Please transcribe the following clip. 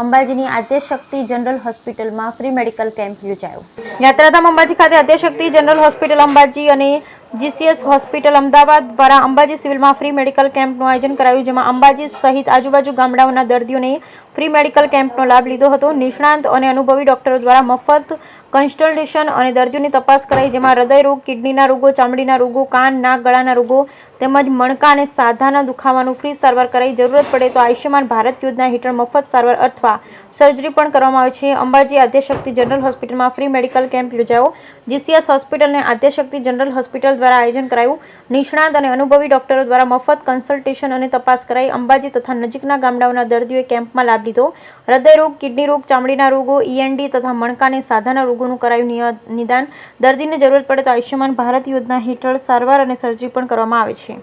અંબાજીની Adyashakti general હોસ્પિટલમાં free medical camp યોજાયો। યાત્રાધામ અંબાજી ખાતે આદ્યશક્તિ જનરલ હોસ્પિટલ અંબાજી અને જીસીએસ હોસ્પિટલ અમદાવાદ દ્વારા અંબાજી સિવિલમાં ફ્રી મેડિકલ કેમ્પનું આયોજન કરાયું, જેમાં અંબાજી સહિત આજુબાજુ ગામડાઓના દર્દીઓને ફ્રી મેડિકલ કેમ્પનો લાભ લીધો હતો। નિષ્ણાંત અને અનુભવી ડોક્ટરો દ્વારા મફત કન્સલ્ટેશન અને દર્દીઓની તપાસ કરાઈ, જેમાં હૃદય રોગ, કિડનીના રોગો, ચામડીના રોગો, કાન, નાક, ગળાના રોગો તેમજ મણકા અને સાંધાના દુખાવાનું ફ્રી સારવાર કરાઈ। જરૂરત પડે તો આયુષ્યમાન ભારત યોજના હેઠળ મફત સારવાર અથવા સર્જરી પણ કરવામાં આવે છે। અંબાજી આદ્યશક્તિ જનરલ હોસ્પિટલમાં ફ્રી મેડિકલ કેમ્પ યોજાયો। જીસીએસ હોસ્પિટલ અને આદ્યશક્તિ જનરલ હોસ્પિટલ દ્વારા આયોજન કરાયું। નિષ્ણાંત અને અનુભવી ડોક્ટરો દ્વારા મફત કન્સલ્ટેશન અને તપાસ કરાઈ। અંબાજી તથા નજીકના ગામડાઓના દર્દીઓએ કેમ્પમાં લાભ લીધો। હૃદય રોગ, કિડની રોગ, ચામડીના રોગો, ઈએનડી તથા મણકા અને સાંધાના રોગોનું કરાયું નિદાન। દર્દીને જરૂરત પડે તો આયુષ્યમાન ભારત યોજના હેઠળ સારવાર અને સર્જરી પણ કરવામાં આવે છે।